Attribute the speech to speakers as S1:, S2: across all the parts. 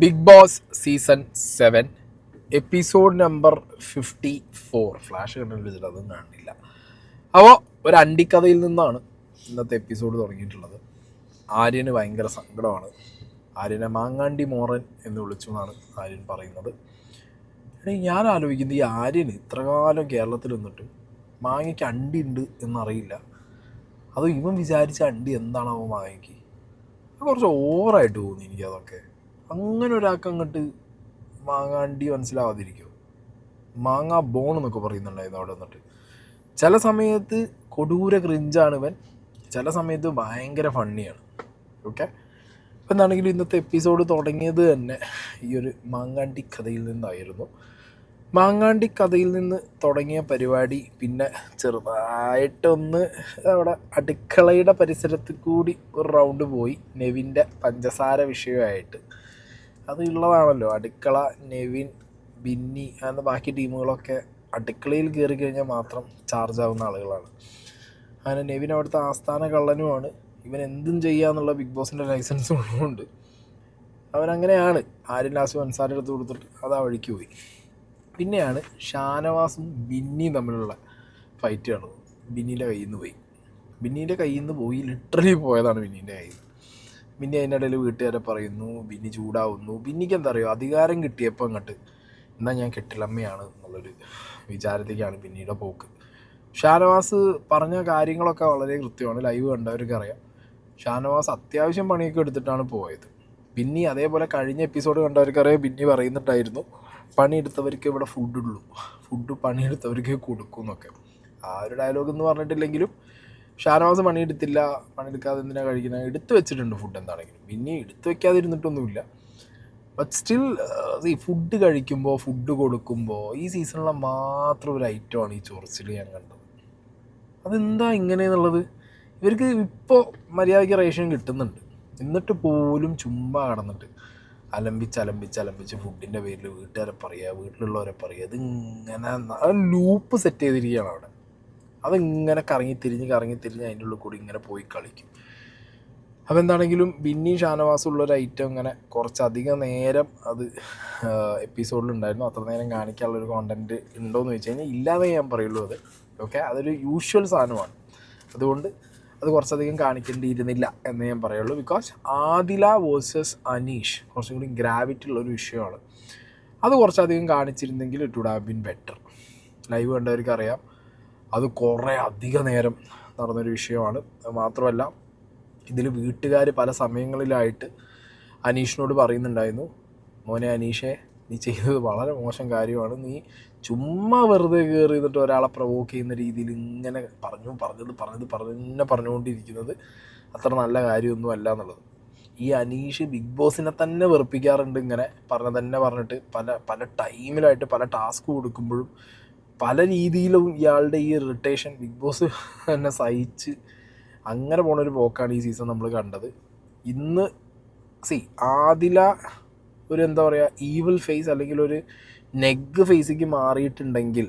S1: Big Boss season 7 episode number 54. Flash കണ്ടിട്ട് അതും കാണില്ല. അപ്പോൾ ഒരു അണ്ടിക്കഥയിൽ നിന്നാണ് ഇന്നത്തെ എപ്പിസോഡ് തുടങ്ങിയിട്ടുള്ളത്. ആര്യന് ഭയങ്കര സങ്കടമാണ്. ആര്യനെ മാങ്ങാണ്ടി മോറൻ എന്ന് വിളിച്ചു എന്നാണ് ആര്യൻ പറയുന്നത്. ഞാൻ ആലോചിക്കുന്നത്, ഈ ആര്യന് ഇത്രകാലം കേരളത്തിൽ നിന്നിട്ടും മാങ്ങയ്ക്ക് അണ്ടി ഉണ്ട് എന്നറിയില്ല. അത് ഇവൻ വിചാരിച്ച അണ്ടി എന്താണാവോ മാങ്ങയ്ക്ക്? കുറച്ച് ഓവറായിട്ട് തോന്നി എനിക്കതൊക്കെ. അങ്ങനെ ഒരാൾക്ക് അങ്ങോട്ട് മാങ്ങാണ്ടി മനസ്സിലാവാതിരിക്കുമോ? മാങ്ങാ ബോൺ എന്നൊക്കെ പറയുന്നുണ്ടായിരുന്നു അവിടെ നിന്നിട്ട്. ചില സമയത്ത് കൊടൂര ക്രിഞ്ചാണ് ഇവൻ, ചില സമയത്ത് ഭയങ്കര ഫണ്ണിയാണ്. ഓക്കെ, അപ്പം എന്താണെങ്കിലും ഇന്നത്തെ എപ്പിസോഡ് തുടങ്ങിയത് തന്നെ ഈ ഒരു മാങ്ങാണ്ടി കഥയിൽ നിന്നായിരുന്നു. മാങ്ങാണ്ടി കഥയിൽ നിന്ന് തുടങ്ങിയ പരിപാടി പിന്നെ ചെറുതായിട്ടൊന്ന് അവിടെ അടുക്കളയുടെ പരിസരത്ത് കൂടി ഒരു റൗണ്ട് പോയി. നെവിൻ്റെ പഞ്ചസാര വിഷയമായിട്ട് അത് ഉള്ളതാണല്ലോ. അടുക്കള, നെവിൻ, ബിന്നി അങ്ങനെ ബാക്കി ടീമുകളൊക്കെ അടുക്കളയിൽ കയറി കഴിഞ്ഞാൽ മാത്രം ചാർജ് ആവുന്ന ആളുകളാണ്. അങ്ങനെ നെവിൻ അവിടുത്തെ ആസ്ഥാന കള്ളനുമാണ്. ഇവൻ എന്തും ചെയ്യാന്നുള്ള ബിഗ് ബോസിൻ്റെ ലൈസൻസ് ഉള്ളതുകൊണ്ട് അവനങ്ങനെയാണ്. ആര്യൻ ലാസ്റ്റ് പഞ്ചസാര എടുത്ത് കൊടുത്തിട്ട് അത് ആ വഴിക്ക് പോയി. പിന്നെയാണ് ഷാനവാസും ബിന്നിയും തമ്മിലുള്ള ഫൈറ്റ് കാണുന്നത്. ബിന്നീൻ്റെ കയ്യിൽ നിന്ന് പോയി ലിറ്ററലി പോയതാണ് ബിന്നീൻ്റെ കയ്യിൽ. ബിന്നി അതിനിടയിൽ വീട്ടുകാരെ പറയുന്നു, ബിന്നി ചൂടാവുന്നു. ബിന്നിക്ക് എന്താ പറയുക, അധികാരം കിട്ടിയപ്പോൾ അങ്ങോട്ട് എന്നാൽ ഞാൻ കെട്ടിലമ്മയാണ് എന്നുള്ളൊരു വിചാരത്തേക്കാണ് ബിന്നിയുടെ പോക്ക്. ഷാനവാസ് പറഞ്ഞ കാര്യങ്ങളൊക്കെ വളരെ കൃത്യമാണ്. ലൈവ് കണ്ടവർക്ക് അറിയാം. ഷാനവാസ് അത്യാവശ്യം പണിയൊക്കെ എടുത്തിട്ടാണ് പോയത്. ബിന്നി അതേപോലെ കഴിഞ്ഞ എപ്പിസോഡ് കണ്ടവർക്കറിയാം, ബിന്നി പറയുന്നുണ്ടായിരുന്നു പണിയെടുത്തവർക്ക് ഇവിടെ ഫുഡ് പണിയെടുത്തവർക്ക് കൊടുക്കും എന്നൊക്കെ. ആ ഒരു ഡയലോഗ് എന്ന് പറഞ്ഞിട്ടില്ലെങ്കിലും ഷാനവാസ് പണിയെടുക്കാതെ എന്തിനാണ് കഴിക്കുന്നത്? എടുത്തു വെച്ചിട്ടുണ്ട് ഫുഡ് എന്താണെങ്കിലും. പിന്നെ എടുത്തു വെക്കാതിരുന്നിട്ടൊന്നുമില്ല. ബട്ട് സ്റ്റിൽ ഈ ഫുഡ് കഴിക്കുമ്പോൾ, ഫുഡ് കൊടുക്കുമ്പോൾ ഈ സീസണിലെ മാത്രം ഒരു ഐറ്റമാണ് ഈ ചൊറിച്ചിൽ ഞാൻ കണ്ടത്. അതെന്താ ഇങ്ങനെയെന്നുള്ളത്. ഇവർക്ക് ഇപ്പോൾ മര്യാദയ്ക്ക് റേഷൻ കിട്ടുന്നുണ്ട്, എന്നിട്ട് പോലും ചുമ്മാ കടന്നിട്ട് അലമ്പിച്ച് ഫുഡിൻ്റെ പേരിൽ വീട്ടുകാരെ പറയുക, വീട്ടിലുള്ളവരെ പറയുക. ഇതിങ്ങനെ ലൂപ്പ് സെറ്റ് ചെയ്തിരിക്കുകയാണ് അവിടെ. അതിങ്ങനെ കറങ്ങിത്തിരിഞ്ഞ് അതിൻ്റെ ഉള്ളിൽ കൂടി ഇങ്ങനെ പോയി കളിക്കും. അപ്പോൾ എന്താണെങ്കിലും ബിന്നി ഷാനവാസും ഉള്ളൊരു ഐറ്റം ഇങ്ങനെ കുറച്ചധികം നേരം അത് എപ്പിസോഡിലുണ്ടായിരുന്നു. അത്ര നേരം കാണിക്കാനുള്ളൊരു കോണ്ടൻറ്റ് ഉണ്ടോയെന്ന് ചോദിച്ചു കഴിഞ്ഞാൽ ഇല്ലാതെ ഞാൻ പറയുള്ളൂ. അത് ഓക്കെ, അതൊരു യൂഷ്വൽ സാധനമാണ്. അതുകൊണ്ട് അത് കുറച്ചധികം കാണിക്കേണ്ടിയിരുന്നില്ല എന്ന് ഞാൻ പറയുള്ളൂ. ബിക്കോസ് ആദില വേഴ്സസ് അനീഷ് കുറച്ചും കൂടി ഗ്രാവിറ്റി ഉള്ളൊരു വിഷയമാണ്. അത് കുറച്ചധികം കാണിച്ചിരുന്നെങ്കിൽ it would have been better. Live കണ്ടവർക്ക് അറിയാം, അത് കുറേ അധിക നേരം നടന്നൊരു വിഷയമാണ്. മാത്രമല്ല ഇതിൽ വീട്ടുകാർ പല സമയങ്ങളിലായിട്ട് അനീഷിനോട് പറയുന്നുണ്ടായിരുന്നു, മോനെ അനീഷേ, നീ ചെയ്തത് വളരെ മോശം കാര്യമാണ്. നീ ചുമ്മാ വെറുതെ കയറി ചെയ്തിട്ട് ഒരാളെ പ്രൊവോക്ക് ചെയ്യുന്ന രീതിയിൽ ഇങ്ങനെ പറഞ്ഞുകൊണ്ടിരിക്കുന്നത് അത്ര നല്ല കാര്യമൊന്നും അല്ല എന്നുള്ളത്. ഈ അനീഷ് ബിഗ് ബോസിനെ തന്നെ വെറുപ്പിക്കാറുണ്ട്. ഇങ്ങനെ പറഞ്ഞിട്ട് പല ടൈമിലായിട്ട് പല ടാസ്ക് കൊടുക്കുമ്പോഴും പല രീതിയിലും ഇയാളുടെ ഈ ഇറിറ്റേഷൻ ബിഗ് ബോസ് തന്നെ സഹിച്ച് അങ്ങനെ പോണൊരു പോക്കാണ് ഈ സീസൺ നമ്മൾ കണ്ടത്. ഇന്ന് ആദില ഒരു എന്താ പറയുക, ഈവിൾ ഫേസ് അല്ലെങ്കിൽ ഒരു നെഗ് ഫേസിലേക്ക് മാറിയിട്ടുണ്ടെങ്കിൽ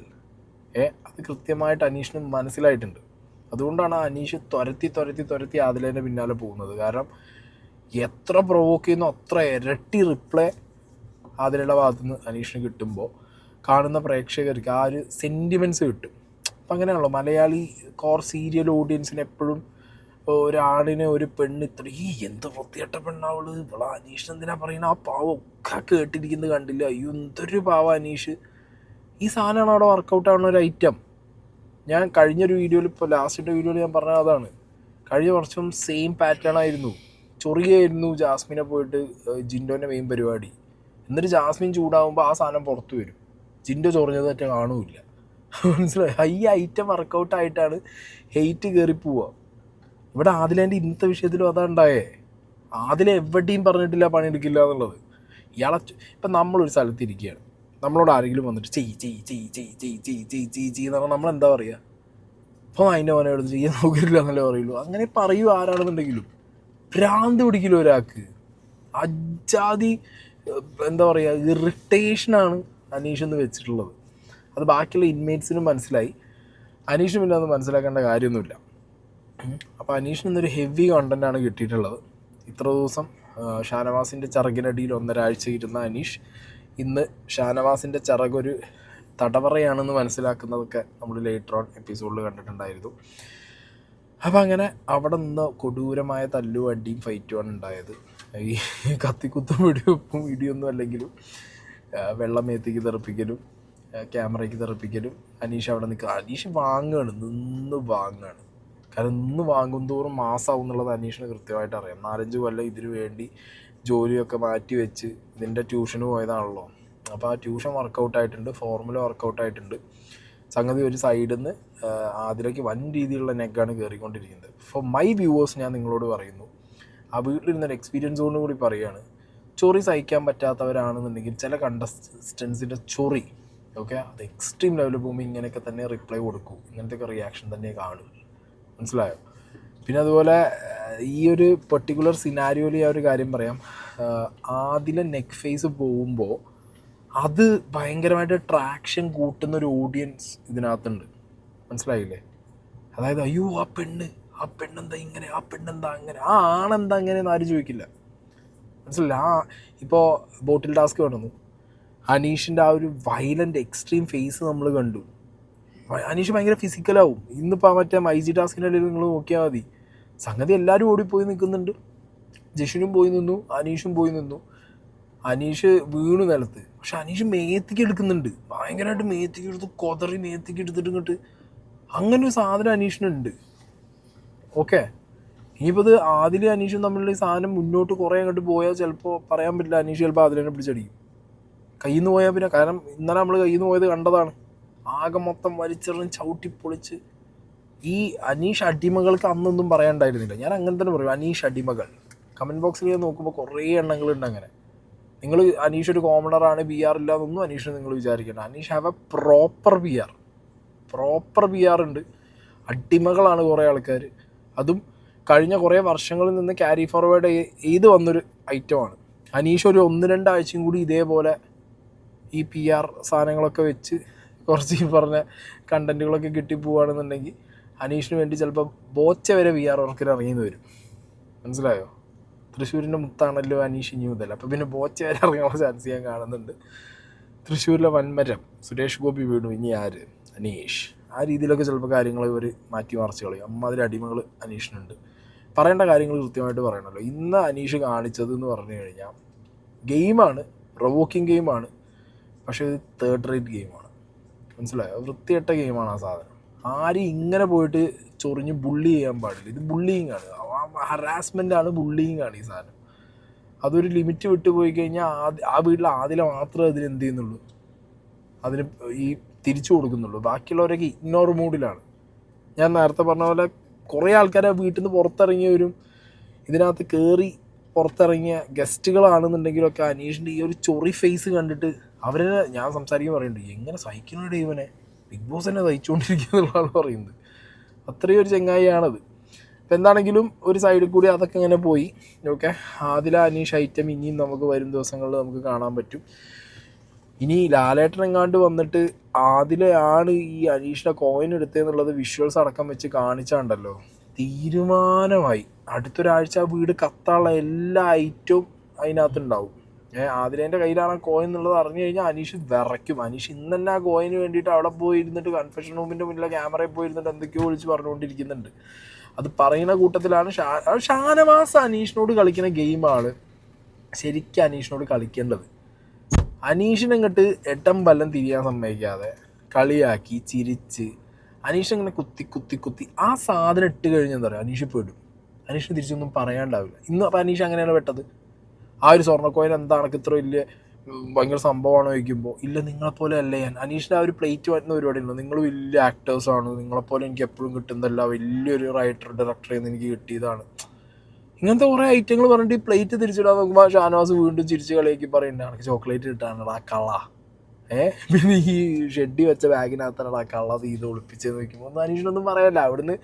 S1: അത് കൃത്യമായിട്ട് അനീഷിന് മനസ്സിലായിട്ടുണ്ട്. അതുകൊണ്ടാണ് അനീഷ് തുരത്തി ആദിലേൻ്റെ പിന്നാലെ പോകുന്നത്. കാരണം എത്ര പ്രൊവോക്ക് ചെയ്യുന്നു അത്ര ഇരട്ടി റിപ്ലൈ ആദിലയുടെ ഭാഗത്തുനിന്ന് അനീഷിന് കിട്ടുമ്പോൾ കാണുന്ന പ്രേക്ഷകർക്ക് ആ ഒരു സെൻറ്റിമെൻറ്റ്സ് കിട്ടും. അപ്പം അങ്ങനെയാണല്ലോ മലയാളി സീരിയൽ ഓഡിയൻസിന് എപ്പോഴും ഒരാണിനെ, ഒരു പെണ്ണ് ഇത്ര എന്ത് വൃത്തികെട്ട പെണ്ണാവള്, ഇവളെ അനീഷ് എന്തിനാ പറയുന്നത്, ആ പാവം ഒക്കെ കേട്ടിരിക്കുന്നത് കണ്ടില്ല, അയ്യോ എന്തൊരു പാവം അനീഷ്. ഈ സാധനമാണ് അവിടെ വർക്കൗട്ട് ആവുന്ന ഒരു ഐറ്റം. ഞാൻ കഴിഞ്ഞൊരു വീഡിയോയിൽ, ഇപ്പോൾ ലാസ്റ്റ് വീഡിയോയിൽ ഞാൻ പറഞ്ഞത് അതാണ്. കഴിഞ്ഞ വർഷം സെയിം പാറ്റേൺ ആയിരുന്നു. ചൊറിയായിരുന്നു ജാസ്മിനെ പോയിട്ട് ജിൻഡോൻ്റെ മെയിൻ പരിപാടി. എന്നിട്ട് ജാസ്മിൻ ചൂടാകുമ്പോൾ ആ സാധനം പുറത്തു വരും. ജിൻഡോ ചൊറിഞ്ഞത് മറ്റേ കാണൂല്ല. മനസ്സിലായി? ഈ ഐറ്റം വർക്കൗട്ടായിട്ടാണ് ഹെയ്റ്റ് കയറി പോവുക. ഇവിടെ ആദിലേൻ്റെ ഇന്നത്തെ വിഷയത്തിലും അതാ ഉണ്ടായേ. ആദില എവിടെയും പറഞ്ഞിട്ടില്ല പണിയെടുക്കില്ല എന്നുള്ളത്. ഇയാളെ ഇപ്പം നമ്മളൊരു സ്ഥലത്തിരിക്കുകയാണ്, നമ്മളോട് ആരെങ്കിലും വന്നിട്ട് എന്ന് പറഞ്ഞാൽ നമ്മളെന്താ പറയുക? അപ്പോൾ അതിൻ്റെ മോനെ എടുത്ത് ചെയ്യാൻ നോക്കില്ല എന്നല്ലേ പറയുള്ളൂ. അങ്ങനെ പറയൂ ആരാണെന്നുണ്ടെങ്കിലും. ഭ്രാന്ത് പിടിക്കില്ല ഒരാൾക്ക്. അജാതി എന്താ പറയുക, ഇറിറ്റേഷനാണ് അനീഷ് എന്ന് വെച്ചിട്ടുള്ളത്. അത് ബാക്കിയുള്ള ഇൻമേറ്റ്സിനും മനസ്സിലായി. അനീഷും പിന്നെ അത് മനസ്സിലാക്കേണ്ട കാര്യമൊന്നുമില്ല. അപ്പോൾ അനീഷിന് ഇന്നൊരു ഹെവി കണ്ടൻറ്റാണ് കിട്ടിയിട്ടുള്ളത്. ഇത്ര ദിവസം ഷാനവാസിൻ്റെ ചിറകിനടിയിൽ 1.5 ആഴ്ച ഇരുന്ന അനീഷ് ഇന്ന് ഷാനവാസിൻ്റെ ചിറകൊരു തടവറയാണെന്ന് മനസ്സിലാക്കുന്നതൊക്കെ നമ്മൾ ലേറ്റർ ഓൺ എപ്പിസോഡിൽ കണ്ടിട്ടുണ്ടായിരുന്നു. അപ്പം അങ്ങനെ അവിടെ നിന്ന് കൊടൂരമായ തല്ലും അടിയും ഫൈറ്റുമാണ് ഉണ്ടായത്. ഈ കത്തിക്കുത്തും വെടിവെപ്പും ഇടിയൊന്നും അല്ലെങ്കിലും വെള്ളം മേത്തേക്ക് തെറിപ്പിക്കലും ക്യാമറയ്ക്ക് തെറിപ്പിക്കലും അനീഷ് അവിടെ നിൽക്കുക. അനീഷ് വാങ്ങുകയാണ്, നിന്ന് വാങ്ങുകയാണ്. കാരണം നിന്ന് വാങ്ങും തോറും മാസമാവും എന്നുള്ളത് അനീഷിന് കൃത്യമായിട്ട് അറിയാം. 4-5 കൊല്ലം ഇതിനു വേണ്ടി ജോലിയൊക്കെ മാറ്റി വെച്ച് ഇതിൻ്റെ ട്യൂഷന് പോയതാണല്ലോ. അപ്പോൾ ആ ട്യൂഷൻ വർക്കൗട്ടായിട്ടുണ്ട്, ഫോർമുല വർക്കൗട്ടായിട്ടുണ്ട്. സംഗതി ഒരു സൈഡിൽ നിന്ന് അതിലേക്ക് വൻ രീതിയിലുള്ള നെഗാണ് കയറിക്കൊണ്ടിരിക്കുന്നത്. ഫോർ മൈ വ്യൂവേഴ്സ് ഞാൻ നിങ്ങളോട് പറയുന്നു, ആ വീട്ടിലിരുന്നൊരു എക്സ്പീരിയൻസ് കൊണ്ട് കൂടി പറയുകയാണ്, ചൊറി സഹിക്കാൻ പറ്റാത്തവരാണെന്നുണ്ടെങ്കിൽ ചില കണ്ടസ്റ്റൻസിൻ്റെ ചൊറി ഓക്കെ അത് എക്സ്ട്രീം ലെവലിൽ പോകുമ്പോൾ ഇങ്ങനെയൊക്കെ തന്നെ റിപ്ലൈ കൊടുക്കൂ, ഇങ്ങനത്തെയൊക്കെ റിയാക്ഷൻ തന്നെ കാണും. മനസ്സിലായോ? പിന്നെ അതുപോലെ ഈ ഒരു പെർട്ടിക്കുലർ സിനാരിയോയിൽ ആ ഒരു കാര്യം പറയാം. ആദിലെ നെക്ക് ഫേസ് പോകുമ്പോൾ അത് ഭയങ്കരമായിട്ട് ട്രാക്ഷൻ കൂട്ടുന്നൊരു ഓഡിയൻസ് ഇതിനകത്തുണ്ട്. മനസ്സിലായില്ലേ? അതായത് അയ്യോ ആ പെണ്ണെന്താ ഇങ്ങനെ, ആ പെണ്ണെന്താ അങ്ങനെ, ആ ആണെന്താ അങ്ങനെയെന്ന് ആരും ചോദിക്കില്ല. മനസ്സിലായില്ല? ഇപ്പോൾ ബോട്ടിൽ ടാസ്ക് വേണമെന്നു അനീഷിൻ്റെ ആ ഒരു വയലൻ്റ് എക്സ്ട്രീം ഫേസ് നമ്മൾ കണ്ടു. അനീഷ് ഭയങ്കര ഫിസിക്കലാവും. ഇന്നിപ്പോൾ മറ്റേ മൈജി ടാസ്കിൻ്റെ ഇടയിൽ നിങ്ങൾ നോക്കിയാൽ മതി, സംഗതി എല്ലാവരും ഓടിപ്പോയി നിൽക്കുന്നുണ്ട്. ജിഷിനും പോയി നിന്നു, അനീഷും പോയി നിന്നു. അനീഷ് വീണു നിലത്ത്, പക്ഷെ അനീഷ് മേത്തിക്ക് എടുക്കുന്നുണ്ട്, ഭയങ്കരമായിട്ട് മേത്തിക്ക് എടുത്ത് കൊതറി മേത്തിക്ക് എടുത്തിട്ട് ഇങ്ങോട്ട് അങ്ങനെ ഒരു സാധനം അനീഷിനുണ്ട്. ഓക്കെ, ഇനിയിപ്പോൾ ഇത് ആദിലും അനീഷും തമ്മിലുള്ള ഈ സാധനം മുന്നോട്ട് കുറേ അങ്ങോട്ട് പോയാൽ ചിലപ്പോൾ പറയാൻ പറ്റില്ല, അനീഷ് ചിലപ്പോൾ ആദിലിനെ പിടിച്ചടിക്കും. കയ്യിൽ നിന്ന് പോയാൽ പിന്നെ, കാരണം ഇന്നലെ നമ്മൾ കയ്യിൽ നിന്ന് പോയത് കണ്ടതാണ്, ആകെ മൊത്തം വലിച്ചെറിഞ്ഞ് ചവിട്ടിപ്പൊളിച്ച്. ഈ അനീഷ് അടിമകൾക്ക് അന്നൊന്നും പറയാനുണ്ടായിരുന്നില്ല. ഞാൻ അങ്ങനെ തന്നെ പറയും, അനീഷ് അടിമകൾ. കമൻറ്റ് ബോക്സിൽ നോക്കുമ്പോൾ കുറേ എണ്ണങ്ങളുണ്ട് അങ്ങനെ. നിങ്ങൾ അനീഷ് ഒരു കോമണറാണ്, ബി ആർ ഇല്ല എന്നൊന്നും അനീഷിന് നിങ്ങൾ വിചാരിക്കേണ്ട. Aneesh have a proper B R ഉണ്ട്. അടിമകളാണ് കുറേ ആൾക്കാർ. അതും കഴിഞ്ഞ കുറേ വർഷങ്ങളിൽ നിന്ന് ക്യാരി ഫോർവേഡ് ചെയ്ത് വന്നൊരു ഐറ്റമാണ്. അനീഷ് ഒരു 1-2 ആഴ്ചയും കൂടി ഇതേപോലെ ഈ പി ആർ സാധനങ്ങളൊക്കെ വെച്ച് കുറച്ച് ഈ പറഞ്ഞ കണ്ടൻറ്റുകളൊക്കെ കിട്ടിപ്പോവുകയാണെന്നുണ്ടെങ്കിൽ അനീഷിന് വേണ്ടി ചിലപ്പോൾ ബോച്ച വരെ വി ആർ വർക്കിന് ഇറങ്ങിയെന്ന് വരും. മനസ്സിലായോ? തൃശ്ശൂരിൻ്റെ മുത്താണല്ലോ അനീഷ് ഇനി മുതൽ. അപ്പോൾ പിന്നെ ബോച്ച വരെ ഇറങ്ങാനുള്ള ചാൻസ് ഞാൻ കാണുന്നുണ്ട്. തൃശ്ശൂരിലെ വൻമരം സുരേഷ് ഗോപി വീണു, ഇനി ആര്? അനീഷ്. ആ രീതിയിലൊക്കെ ചിലപ്പോൾ കാര്യങ്ങൾ ഇവർ മാറ്റി മറിച്ച് കളയും. അമ്മാതിരി അടിമകൾ അനീഷിനുണ്ട്. പറയേണ്ട കാര്യങ്ങൾ കൃത്യമായിട്ട് പറയണമല്ലോ. ഇന്ന് അനീഷ് കാണിച്ചത് എന്ന് പറഞ്ഞു കഴിഞ്ഞാൽ ഗെയിമാണ്, പ്രൊവോക്കിംഗ് ഗെയിമാണ്, പക്ഷേ ഇത് തേർഡ് റേറ്റ് ഗെയിമാണ്. മനസ്സിലായോ? വൃത്തികെട്ട ഗെയിമാണ് ആ സാധനം. ആരും ഇങ്ങനെ പോയിട്ട് ചൊറിഞ്ഞ് ബുള്ളി ചെയ്യാൻ പാടില്ല. ഇത് ബുള്ളിങ് ആണ്, ഹറാസ്മെൻ്റ് ആണ്, ബുള്ളിങ് ആണ് ഈ സാധനം. അതൊരു ലിമിറ്റ് വിട്ടു പോയി കഴിഞ്ഞാൽ ആ വീട്ടിൽ ആദില മാത്രമേ അതിന് എന്ത് ചെയ്യുന്നുള്ളൂ, അതിന് ഈ തിരിച്ചു കൊടുക്കുന്നുള്ളൂ. ബാക്കിയുള്ളവരൊക്കെ ഇഗ്നോർ മൂഡിലാണ്. ഞാൻ നേരത്തെ പറഞ്ഞ പോലെ കുറേ ആൾക്കാർ ആ വീട്ടിൽ നിന്ന് പുറത്തിറങ്ങിയവരും ഇതിനകത്ത് കയറി പുറത്തിറങ്ങിയ ഗസ്റ്റുകളാണെന്നുണ്ടെങ്കിലൊക്കെ അനീഷിൻ്റെ ഈ ഒരു ചൊറി ഫേസ് കണ്ടിട്ട് അവരെ ഞാൻ സംസാരിക്കാൻ പറയുന്നുണ്ട്, എങ്ങനെ സഹിക്കുന്നുണ്ട് ഇവനെ, ബിഗ് ബോസ് തന്നെ സഹിച്ചുകൊണ്ടിരിക്കുക എന്നുള്ളതാണ് പറയുന്നത്. അത്രയും ഒരു ചെങ്ങായിയാണത്. അപ്പോൾ എന്താണെങ്കിലും ഒരു സൈഡിൽ കൂടി അതൊക്കെ ഇങ്ങനെ പോയി. ഓക്കെ, ആദില അനീഷ് ഐറ്റം ഇനിയും നമുക്ക് വരും ദിവസങ്ങളിൽ നമുക്ക് കാണാൻ പറ്റും. ഇനി ലാലേട്ടൻ എങ്ങാണ്ട് വന്നിട്ട് ആദിലയാണ് ഈ അനീഷിൻ്റെ കോയിൻ എടുത്തതെന്നുള്ളത് വിഷ്വൽസ് അടക്കം വെച്ച് കാണിച്ചാണ്ടല്ലോ, തീരുമാനമായി. അടുത്തൊരാഴ്ച ആ വീട് കത്താനുള്ള എല്ലാ ഐറ്റവും അതിനകത്തുണ്ടാവും. ആദിലേൻ്റെ കയ്യിലാണ് ആ കോയിൻ എന്നുള്ളത് അറിഞ്ഞു കഴിഞ്ഞാൽ അനീഷ് വിറയ്ക്കും. അനീഷ് ഇന്ന് തന്നെ ആ കോയിന് വേണ്ടിയിട്ട് അവിടെ പോയി ഇരുന്നിട്ട് കൺഫെഷൻ റൂമിൻ്റെ മുന്നിലെ ക്യാമറയിൽ പോയി ഇരുന്നിട്ട് എന്തൊക്കെയോ വിളിച്ച് പറഞ്ഞുകൊണ്ടിരിക്കുന്നുണ്ട്. അത് പറയുന്ന കൂട്ടത്തിലാണ് ഷാനവാസ് അനീഷിനോട് കളിക്കുന്ന ഗെയിമാണ് ശരിക്കും അനീഷിനോട് കളിക്കേണ്ടത്. അനീഷിനങ്ങോട്ട് എട്ടം ബല്ലം തിരിയാൻ സമ്മതിക്കാതെ കളിയാക്കി ചിരിച്ച് അനീഷ് ഇങ്ങനെ കുത്തി ആ സാധനം ഇട്ട് കഴിഞ്ഞാൽ എന്താ പറയുക, അനീഷ് പെടും. അനീഷിന് തിരിച്ചൊന്നും പറയാണ്ടാവില്ല. ഇന്ന് അപ്പോൾ അനീഷ് അങ്ങനെയാണ് പെട്ടത്. ആ ഒരു സ്വർണ്ണക്കോയിൻ എന്താണ് ഇത്ര വലിയ ഭയങ്കര സംഭവമാണോ ചോദിക്കുമ്പോൾ, ഇല്ല നിങ്ങളെപ്പോലെ അല്ല ഞാൻ. അനീഷിൻ്റെ ആ ഒരു പ്ലേറ്റ് മാറ്റുന്ന പരിപാടിയുണ്ടോ, നിങ്ങൾ വലിയ ആക്ടേഴ്സാണ്, നിങ്ങളെപ്പോലെ എനിക്ക് എപ്പോഴും കിട്ടുന്നതല്ല, വലിയൊരു റൈറ്റർ ഡയറക്ടറിൽ നിന്ന് എനിക്ക് കിട്ടിയതാണ്, ഇങ്ങനത്തെ കുറേ ഐറ്റങ്ങൾ പറഞ്ഞിട്ട് ഈ പ്ലേറ്റ് തിരിച്ചിടാൻ നോക്കുമ്പോൾ ഷാനവാസ് വീണ്ടും ചിരിച്ച് കളിയാക്കി പറയുന്നുണ്ട്, എനിക്ക് ചോക്ലേറ്റ് കിട്ടാനാണ് ആ കള്ള. പിന്നെ ഈ ഷെഡി വെച്ച ബാഗിനകത്താണ് ആ കള്ള ഇത് ഒളിപ്പിച്ചെന്ന് നോക്കുമ്പോൾ ഒന്നും അനീഷിനൊന്നും പറയാനില്ല. അവിടുന്ന്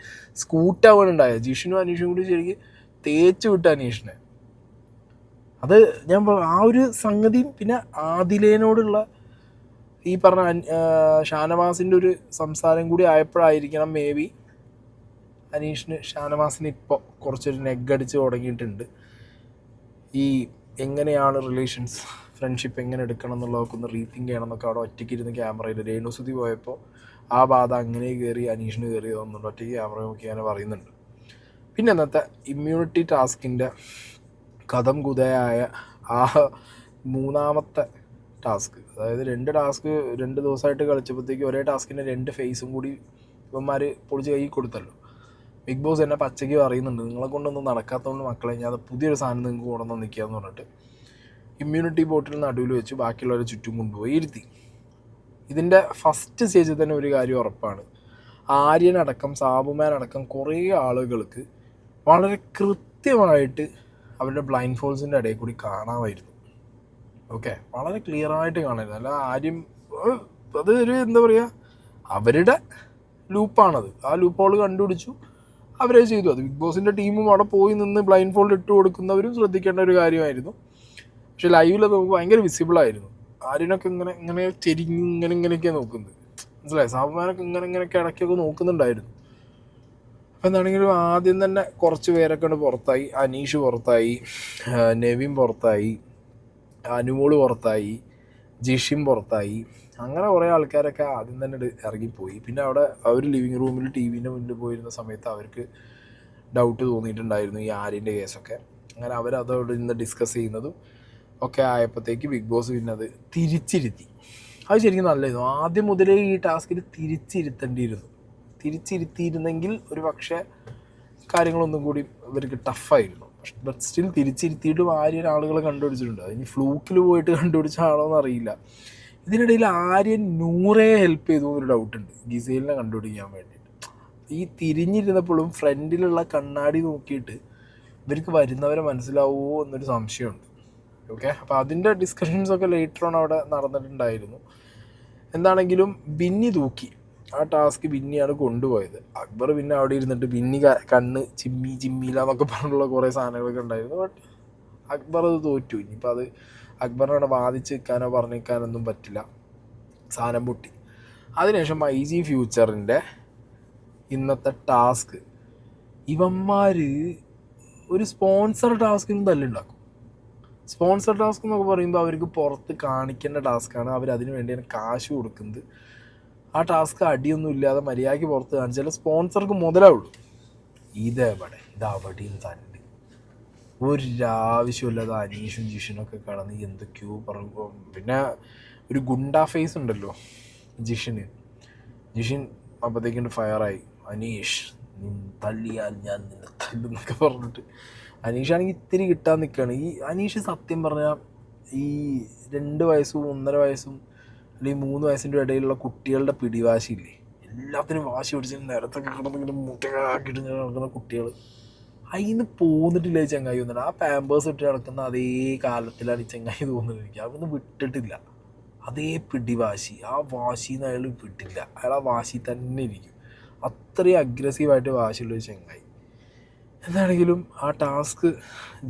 S1: സ്കൂട്ടാവാനുണ്ടായത് ജിഷിനും അനീഷും കൂടി ശരിക്കും തേച്ച് വിട്ട അനീഷിനെ. അത് ഞാൻ ആ ഒരു സംഗതിയും പിന്നെ ആദിലേനോടുള്ള ഈ പറഞ്ഞ ഷാനവാസിൻ്റെ ഒരു സംസാരം കൂടി ആയപ്പോഴായിരിക്കണം മേ ബി ഷാനവാസിന് ഇപ്പോൾ കുറച്ചൊരു നെഗടിച്ച് തുടങ്ങിയിട്ടുണ്ട്. ഈ എങ്ങനെയാണ് റിലേഷൻസ് ഫ്രണ്ട്ഷിപ്പ് എങ്ങനെ എടുക്കണം എന്നുള്ളതൊക്കെ ഒന്ന് റീതിങ്ക് ചെയ്യണം എന്നൊക്കെ അവിടെ ഒറ്റയ്ക്ക് ഇരുന്ന് ക്യാമറയിൽ രേണുസുതി പോയപ്പോൾ ആ ബാധ അങ്ങനെ കയറി അനീഷിന് കയറി തോന്നുന്നുണ്ട്. ഒറ്റയ്ക്ക് ക്യാമറ നോക്കി അങ്ങനെ പറയുന്നുണ്ട്. പിന്നെ അന്നത്തെ ഇമ്മ്യൂണിറ്റി ടാസ്കിൻ്റെ കഥം കുതയായ ആ മൂന്നാമത്തെ ടാസ്ക്, അതായത് 2 ടാസ്ക് 2 ദിവസമായിട്ട് കളിച്ചപ്പോഴത്തേക്ക് ഒരേ ടാസ്കിൻ്റെ 2 ഫേസും കൂടി ഇവന്മാർ പൊളിച്ച് കൈ കൊടുത്തല്ലോ. ബിഗ് ബോസ് എന്നെ പച്ചയ്ക്ക് പറയുന്നുണ്ട്, നിങ്ങളെ കൊണ്ടൊന്നും നടക്കാത്തതുകൊണ്ട് മക്കളെ ഞാൻ പുതിയൊരു സാധനം നിങ്ങൾക്ക് കൊണ്ടുവന്ന് നിൽക്കുകയെന്ന് പറഞ്ഞിട്ട് ഇമ്മ്യൂണിറ്റി ബോട്ടിൽ നടുവിൽ വെച്ച് ബാക്കിയുള്ളവരെ ചുറ്റും കൊണ്ടുപോയി ഇരുത്തി. ഇതിൻ്റെ ഫസ്റ്റ് സ്റ്റേജിൽ തന്നെ ഒരു കാര്യം ഉറപ്പാണ്, ആര്യനടക്കം സാബുമാനടക്കം കുറേ ആളുകൾക്ക് വളരെ കൃത്യമായിട്ട് അവരുടെ ബ്ലൈൻഡ് ഫോൾസിൻ്റെ ഇടയിൽ കൂടി കാണാമായിരുന്നു. ഓക്കെ, വളരെ ക്ലിയറായിട്ട് കാണാമായിരുന്നു. അല്ല ആര്യം അത് ഒരു എന്താ പറയുക, അവരുടെ ലൂപ്പാണത്. ആ ലൂപ്പ് ഹോൾ കണ്ടുപിടിച്ചു, അവരെ ചെയ്തു. അത് ബിഗ് ബോസിൻ്റെ ടീമും അവിടെ പോയി നിന്ന് ബ്ലൈൻഡ് ഫോൾഡ് ഇട്ട് കൊടുക്കുന്നവരും ശ്രദ്ധിക്കേണ്ട ഒരു കാര്യമായിരുന്നു. പക്ഷെ ലൈവിൽ നമുക്ക് ഭയങ്കര വിസിബിളായിരുന്നു. ആര്യനൊക്കെ ഇങ്ങനെ ചെരിഞ്ഞ് ഇങ്ങനെയൊക്കെയാണ് നോക്കുന്നത്, മനസ്സിലായി. സാബുമാനൊക്കെ ഇങ്ങനെയൊക്കെ ഇടയ്ക്കൊക്കെ നോക്കുന്നുണ്ടായിരുന്നു. അപ്പോൾ എന്താണെങ്കിലും ആദ്യം തന്നെ കുറച്ച് പേരൊക്കെ പുറത്തായി. അനീഷ് പുറത്തായി, നെവിൻ പുറത്തായി, അനുമോള് പുറത്തായി, ജിഷിൻ പുറത്തായി. അങ്ങനെ കുറേ ആൾക്കാരൊക്കെ ആദ്യം തന്നെ ഇറങ്ങിപ്പോയി. പിന്നെ അവിടെ അവർ ലിവിങ് റൂമിൽ ടി-വിൻ്റെ മുന്നിൽ പോയിരുന്ന സമയത്ത് അവർക്ക് ഡൗട്ട് തോന്നിയിട്ടുണ്ടായിരുന്നു ഈ ആര്യൻ്റെ കേസൊക്കെ. അങ്ങനെ അവരതോട് ഇന്ന് ഡിസ്കസ് ചെയ്യുന്നതും ഒക്കെ ആയപ്പോഴത്തേക്ക് ബിഗ് ബോസ് പിന്നെ അത് തിരിച്ചിരുത്തി. അത് ശരിക്കും നല്ലതായിരുന്നു. ആദ്യം മുതലേ ഈ ടാസ്കിൽ തിരിച്ചിരുത്തിയിരുന്നെങ്കിൽ ഒരു പക്ഷേ കാര്യങ്ങളൊന്നും കൂടി ഇവർക്ക് ടഫായിരുന്നു. ബട്ട് സ്റ്റിൽ തിരിച്ചിരുത്തിയിട്ടും ആര്യൻ ആളുകളെ കണ്ടുപിടിച്ചിട്ടുണ്ട്. അതിന് ഫ്ലൂക്കിൽ പോയിട്ട് കണ്ടുപിടിച്ച ആളോ എന്നറിയില്ല. ഇതിനിടയിൽ ആര്യൻ നൂറേ ഹെൽപ്പ് ചെയ്തു എന്നൊരു ഡൗട്ടുണ്ട് ഗിസേലിനെ കണ്ടുപിടിക്കാൻ വേണ്ടിയിട്ട്. ഈ തിരിഞ്ഞിരുന്നപ്പോഴും ഫ്രണ്ടിലുള്ള കണ്ണാടി നോക്കിയിട്ട് ഇവർക്ക് വരുന്നവരെ മനസ്സിലാവുമോ എന്നൊരു സംശയമുണ്ട്. ഓക്കെ, അപ്പോൾ അതിൻ്റെ ഡിസ്കഷൻസൊക്കെ ലേറ്റർ ഓൺ അവിടെ നടന്നിട്ടുണ്ടായിരുന്നു. എന്താണെങ്കിലും ബിന്നി തൂക്കി. ആ ടാസ്ക് ബിന്നിയാണ് കൊണ്ടുപോയത്. അക്ബർ പിന്നെ അവിടെ ഇരുന്നിട്ട് ബിന്നി കണ്ണ് ചിമ്മിയില്ല എന്നൊക്കെ പറഞ്ഞിട്ടുള്ള കുറേ സാധനങ്ങളൊക്കെ ഉണ്ടായിരുന്നു. ബട്ട് അക്ബർ അത് തോറ്റു. ഇനിയിപ്പോൾ അത് അക്ബറിനോട് വാദിച്ച് നിൽക്കാനോ പറഞ്ഞു നിൽക്കാനൊന്നും പറ്റില്ല, സാധനം പൊട്ടി. അതിനുശേഷം IG ഫ്യൂച്ചറിൻ്റെ ഇന്നത്തെ ടാസ്ക്, ഇവന്മാർ ഒരു സ്പോൺസർ ടാസ്കിനും തല്ലുണ്ടാക്കും. സ്പോൺസർ ടാസ്ക് എന്നൊക്കെ പറയുമ്പോൾ അവർക്ക് പുറത്ത് കാണിക്കേണ്ട ടാസ്ക്കാണ്, അവരതിന് വേണ്ടിയാണ് കാശ് കൊടുക്കുന്നത്. ആ ടാസ്ക് അടിയൊന്നും ഇല്ലാതെ മര്യാദയ്ക്ക് പുറത്ത് കാണിച്ചാൽ സ്പോൺസർക്ക് മുതലാവുള്ളൂ. ഇതവിടെയും തന്നെ ഒരാവശ്യമില്ലാതെ അനീഷും ജിഷിനൊക്കെ കടന്ന് എന്തൊക്കെയോ പറയുമ്പോൾ. പിന്നെ ഒരു ഗുണ്ടാ ഫേസ് ഉണ്ടല്ലോ ജിഷിൻ അപ്പോഴത്തേക്കും ഫയറായി. അനീഷ് തള്ളിയാൽ ഞാൻ നിന്നെ തല്ലുന്നൊക്കെ പറഞ്ഞിട്ട് അനീഷാണെങ്കിൽ ഇത്തിരി കിട്ടാൻ നിൽക്കുകയാണ്. ഈ അനീഷ് സത്യം പറഞ്ഞാൽ ഈ 2 വയസ്സും 1.5 വയസ്സും അല്ലെങ്കിൽ 3 വയസ്സിൻ്റെ ഇടയിലുള്ള കുട്ടികളുടെ പിടിവാശിയില്ലേ, എല്ലാത്തിനും വാശി പിടിച്ച് നിരത്തൊക്കെ കിടന്നിങ്ങനെ മുട്ടയാക്കിയിട്ട് നടക്കുന്ന കുട്ടികൾ, അതിന് പോന്നിട്ടില്ല ഈ ചങ്ങായി തോന്നുന്നുണ്ട്. ആ പാമ്പേഴ്സ് ഇട്ട് നടക്കുന്ന അതേ കാലത്തിലാണ് ഈ ചങ്ങായി തോന്നുന്നത് എനിക്ക്. അതൊന്നും വിട്ടിട്ടില്ല, അതേ പിടിവാശി, ആ വാശിന്ന് അയാൾ വിട്ടില്ല. അയാൾ ആ വാശി തന്നെ ഇരിക്കും. അത്രയും അഗ്രസീവായിട്ട് വാശിയുള്ളൊരു ചങ്ങായി. എന്താണെങ്കിലും ആ ടാസ്ക്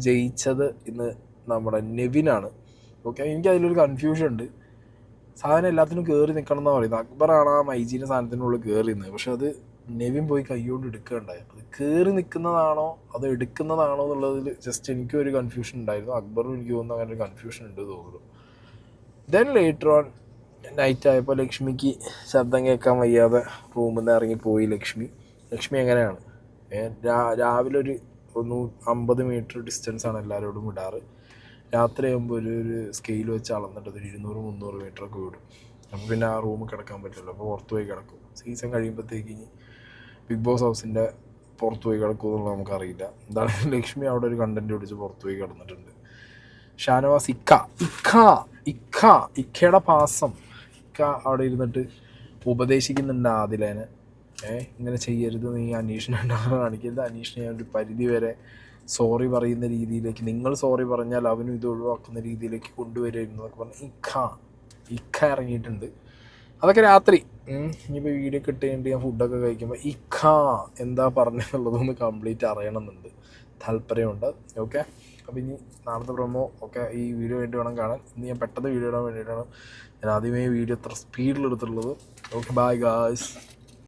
S1: ജയിച്ചത് ഇന്ന് നമ്മുടെ നെവിനാണ്. ഓക്കെ, എനിക്ക് അതിലൊരു കൺഫ്യൂഷൻ ഉണ്ട്. സാധനം എല്ലാത്തിനും കയറി നിൽക്കണം എന്നാണ് പറയുന്നത്. അക്ബറാണ് ആ മൈജീൻ്റെ സാധനത്തിനുള്ളിൽ കയറി നിന്നത്. പക്ഷെ അത് നെവിൻ പോയി കൈകൊണ്ട് എടുക്കുകയുണ്ടായി. അത് കയറി നിൽക്കുന്നതാണോ അത് എടുക്കുന്നതാണോ എന്നുള്ളതിൽ ജസ്റ്റ് എനിക്കും ഒരു കൺഫ്യൂഷൻ ഉണ്ടായിരുന്നു. അക്ബറും എനിക്ക് തോന്നുന്നു അങ്ങനെ ഒരു കൺഫ്യൂഷൻ ഉണ്ട് തോന്നുന്നു. ദെൻ ലേറ്റർ ഓൺ നൈറ്റ് ആയപ്പോൾ ലക്ഷ്മിക്ക് ശബ്ദം കേൾക്കാൻ വയ്യാതെ റൂമിൽ നിന്ന് ഇറങ്ങിപ്പോയി. ലക്ഷ്മി എങ്ങനെയാണ് രാവിലെ ഒരു 50 മീറ്റർ ഡിസ്റ്റൻസാണ് എല്ലാവരോടും വിടാറ്. രാത്രിയാകുമ്പോൾ ഒരു സ്കെയിൽ വെച്ച് അളന്നിട്ട് ഒരു 200-300 മീറ്ററൊക്കെ വിടും. അപ്പോൾ പിന്നെ ആ റൂമിൽ കിടക്കാൻ പറ്റില്ല. അപ്പോൾ പുറത്ത് പോയി കിടക്കും. സീസൺ കഴിയുമ്പോഴത്തേക്ക് ഇനി ബിഗ് ബോസ് ഹൗസിൻ്റെ പുറത്ത് പോയി കിടക്കുമെന്നുള്ള നമുക്കറിയില്ല. എന്തായാലും ലക്ഷ്മി അവിടെ ഒരു കണ്ടൻറ്റ് പിടിച്ച് പുറത്ത് പോയി കിടന്നിട്ടുണ്ട്. ഷാനവാസ് ഇക്കയുടെ പാസം അവിടെ ഇരുന്നിട്ട് ഉപദേശിക്കുന്നുണ്ട് ആദിലേനെ. ഇങ്ങനെ ചെയ്യരുത്, നീ അന്വേഷണം കാണിക്കരുത്, അന്വേഷണം ഒരു പരിധി വരെ സോറി പറയുന്ന രീതിയിലേക്ക്, നിങ്ങൾ സോറി പറഞ്ഞാൽ അവനും ഇത് ഒഴിവാക്കുന്ന രീതിയിലേക്ക് കൊണ്ടുവരുന്നു എന്നൊക്കെ പറഞ്ഞ് ഇക്ക ഇറങ്ങിയിട്ടുണ്ട്. അതൊക്കെ രാത്രി ഇനിയിപ്പോൾ വീഡിയോ ഒക്കെ ഇട്ട് കഴിഞ്ഞിട്ട് ഞാൻ ഫുഡൊക്കെ കഴിക്കുമ്പോൾ എന്താ പറഞ്ഞതെന്നുള്ളതൊന്ന് കംപ്ലീറ്റ് അറിയണമെന്നുണ്ട്, താല്പര്യമുണ്ട്. ഓക്കെ, അപ്പോൾ ഇനി നാളത്തെ പ്രൊമോ ഒക്കെ ഈ വീഡിയോ വേണ്ടി വേണം കാണാൻ. ഇന്ന് ഞാൻ പെട്ടെന്ന് വീഡിയോ ഇടാൻ വേണ്ടിയിട്ടാണ് ഞാൻ ആദ്യമേ വീഡിയോ ഇത്ര സ്പീഡിലെടുത്തുള്ളത്. Okay, bye guys.